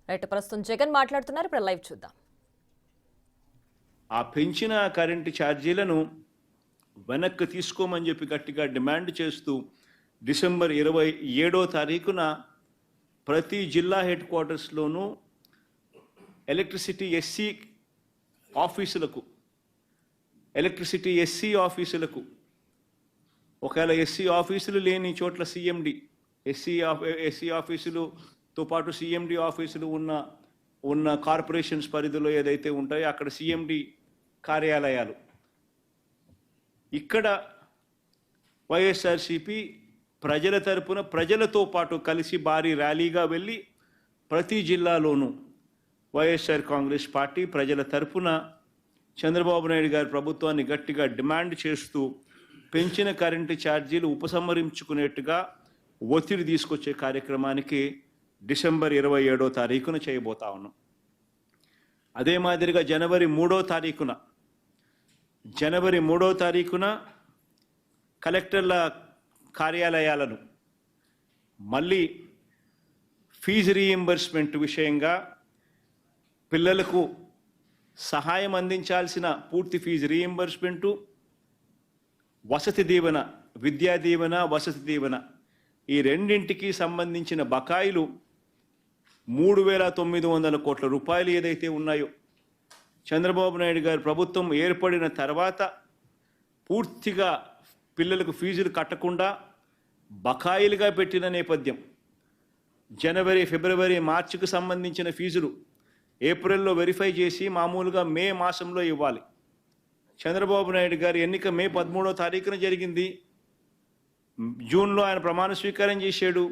Right, ప్రస్తుతం జగన్ మాట్లాడుతున్నారు. ఇప్పుడు లైవ్ చూద్దాం. ఆ పెంచిన కరెంటు ఛార్జీలను వెనక్కి తీసుకోమని చెప్పి గట్టిగా డిమాండ్ చేస్తూ డిసెంబర్ 27వ తారీఖున ప్రతి జిల్లా హెడ్ క్వార్టర్స్లోనూ ఎలక్ట్రిసిటీ ఎస్సీ ఆఫీసులకు ఒకవేళ ఎస్సీ ఆఫీసులు లేని చోట్ల సిఎండి ఎస్సీ ఆఫీసులతో పాటు సిఎండి ఆఫీసులు ఉన్న కార్పొరేషన్స్ పరిధిలో ఏదైతే ఉంటాయో అక్కడ సిఎండి కార్యాలయాలు, ఇక్కడ వైఎస్ఆర్సీపీ ప్రజల తరపున ప్రజలతో పాటు కలిసి భారీ ర్యాలీగా వెళ్ళి ప్రతి జిల్లాలోనూ వైఎస్ఆర్ కాంగ్రెస్ పార్టీ ప్రజల తరపున చంద్రబాబు నాయుడు గారి ప్రభుత్వాన్ని గట్టిగా డిమాండ్ చేస్తూ పెంచిన కరెంటు ఛార్జీలు ఉపసంహరించుకునేట్టుగా ఒత్తిడి తీసుకొచ్చే కార్యక్రమానికి డిసెంబర్ 27వ తారీఖున చేయబోతా ఉన్నాం. అదే మాదిరిగా జనవరి 3వ తారీఖున కలెక్టర్ల కార్యాలయాలను మళ్ళీ ఫీజు రీయింబర్స్మెంట్ విషయంగా పిల్లలకు సహాయం అందించాల్సిన పూర్తి ఫీజు రీయింబర్స్మెంటు, వసతి దీవెన, విద్యా దీవెన, వసతి దీవెన ఈ రెండింటికి సంబంధించిన బకాయిలు 3,900 కోట్ల రూపాయలు ఏదైతే ఉన్నాయో చంద్రబాబు నాయుడు గారి ప్రభుత్వం ఏర్పడిన తర్వాత పూర్తిగా పిల్లలకు ఫీజులు కట్టకుండా బకాయిలుగా పెట్టిన నేపథ్యం. జనవరి, ఫిబ్రవరి, మార్చికి సంబంధించిన ఫీజులు ఏప్రిల్లో వెరిఫై చేసి మామూలుగా మే మాసంలో ఇవ్వాలి. చంద్రబాబు నాయుడు గారి ఎన్నిక మే 13వ తారీఖున జరిగింది. జూన్లో ఆయన ప్రమాణ స్వీకారం చేశాడు.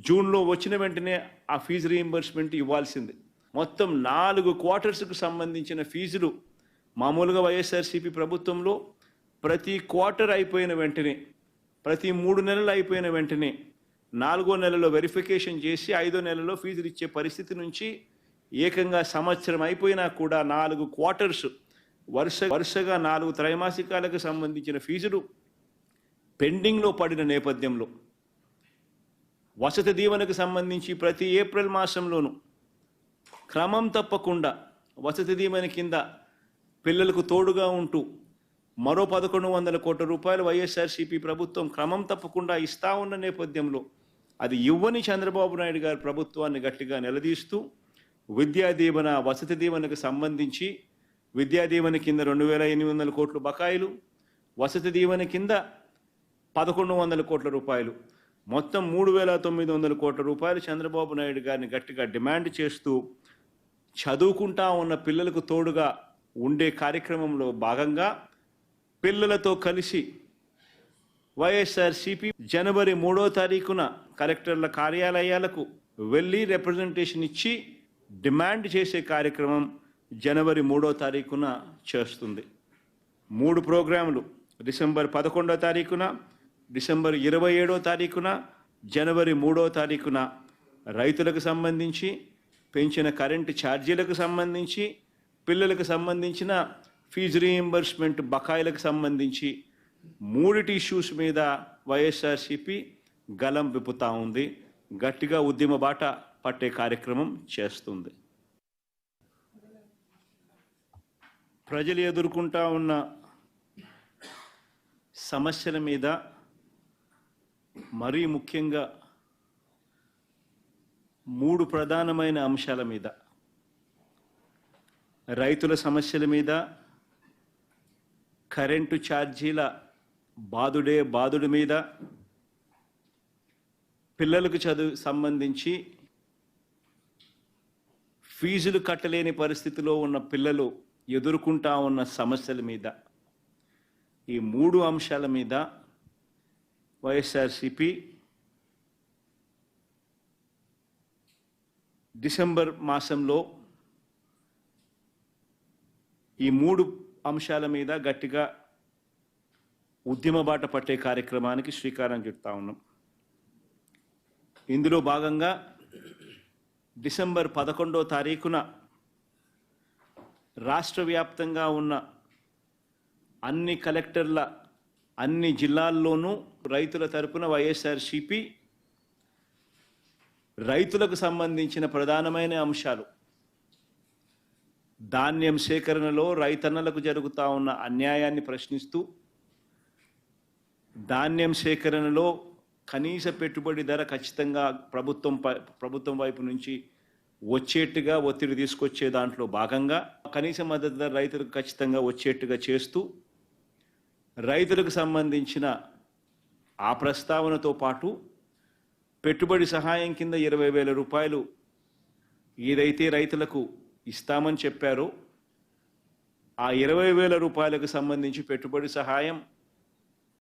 జూన్లో వచ్చిన వెంటనే ఆ ఫీజు రీయింబర్స్మెంట్ ఇవ్వాల్సింది. మొత్తం 4 క్వార్టర్స్కు సంబంధించిన ఫీజులు మామూలుగా వైఎస్ఆర్సీపీ ప్రభుత్వంలో ప్రతి క్వార్టర్ అయిపోయిన వెంటనే, ప్రతి 3 నెలలు అయిపోయిన వెంటనే 4వ నెలలో వెరిఫికేషన్ చేసి 5వ నెలలో ఫీజులు ఇచ్చే పరిస్థితి నుంచి ఏకంగా సంవత్సరం అయిపోయినా కూడా 4 క్వార్టర్స్ వరుసగా 4 త్రైమాసికాలకు సంబంధించిన ఫీజులు పెండింగ్లో పడిన నేపథ్యంలో వసతి దీవెనకు సంబంధించి ప్రతి ఏప్రిల్ మాసంలోనూ క్రమం తప్పకుండా వసతి దీవెన కింద పిల్లలకు తోడుగా ఉంటూ మరో 1,100 కోట్ల రూపాయలు వైఎస్ఆర్సీపీ ప్రభుత్వం క్రమం తప్పకుండా ఇస్తా ఉన్న నేపథ్యంలో అది ఇవ్వని చంద్రబాబు నాయుడు గారి ప్రభుత్వాన్ని గట్టిగా నిలదీస్తూ విద్యా దీవెన, వసతి దీవెనకు సంబంధించి విద్యా దీవెన కింద 2,800 కోట్ల బకాయిలు, వసతి దీవెన కింద 1,100 కోట్ల రూపాయలు, మొత్తం 3,900 కోట్ల రూపాయలు చంద్రబాబు నాయుడు గారిని గట్టిగా డిమాండ్ చేస్తూ చదువుకుంటా ఉన్న పిల్లలకు తోడుగా ఉండే కార్యక్రమంలో భాగంగా పిల్లలతో కలిసి వైఎస్ఆర్సీపీ జనవరి 3వ తారీఖున కలెక్టర్ల కార్యాలయాలకు వెళ్ళి రిప్రజెంటేషన్ ఇచ్చి డిమాండ్ చేసే కార్యక్రమం జనవరి 3వ తారీఖున చేస్తుంది. 3 ప్రోగ్రాములు డిసెంబర్ 11వ తారీఖున, డిసెంబర్ 27వ తారీఖున, జనవరి 3వ తారీఖున రైతులకు సంబంధించి, పెంచిన కరెంటు ఛార్జీలకు సంబంధించి, పిల్లలకు సంబంధించిన ఫీజు రీయింబర్స్మెంట్ బకాయిలకు సంబంధించి 3 ఇష్యూస్ మీద వైఎస్ఆర్సీపీ గలం విప్పుతా ఉంది. గట్టిగా ఉద్యమ బాట పట్టే కార్యక్రమం చేస్తుంది. ప్రజలు ఎదుర్కొంటా ఉన్న సమస్యల మీద, మరీ ముఖ్యంగా 3 ప్రధానమైన అంశాల మీద, రైతుల సమస్యల మీద, కరెంటు ఛార్జీల బాదుడి మీద, పిల్లలకు చదువు సంబంధించి ఫీజులు కట్టలేని పరిస్థితిలో ఉన్న పిల్లలు ఎదుర్కొంటా ఉన్న సమస్యల మీద, ఈ 3 అంశాల మీద వైఎస్ఆర్సీపీ డిసెంబర్ మాసంలో ఈ 3 అంశాల మీద గట్టిగా ఉద్యమ బాట పట్టే కార్యక్రమానికి శ్రీకారం చుడతా ఉన్నాం. ఇందులో భాగంగా డిసెంబర్ 11వ తారీఖున రాష్ట్ర వ్యాప్తంగా ఉన్న అన్ని కలెక్టర్ల అన్ని జిల్లాల్లోనూ రైతుల తరపున వైఎస్ఆర్సీపీ రైతులకు సంబంధించిన ప్రధానమైన అంశాలు ధాన్యం సేకరణలో రైతన్నలకు జరుగుతూ ఉన్న అన్యాయాన్ని ప్రశ్నిస్తూ ధాన్యం సేకరణలో కనీస పెట్టుబడి ధర ఖచ్చితంగా ప్రభుత్వం వైపు నుంచి వచ్చేట్టుగా ఒత్తిడి తీసుకొచ్చే దాంట్లో భాగంగా కనీస మద్దతు ధర రైతులకు ఖచ్చితంగా వచ్చేట్టుగా చేస్తూ రైతులకు సంబంధించిన ఆ ప్రస్తావనతో పాటు పెట్టుబడి సహాయం కింద 20,000 రూపాయలు ఏదైతే రైతులకు ఇస్తామని చెప్పారో ఆ 20,000 రూపాయలకు సంబంధించి పెట్టుబడి సహాయం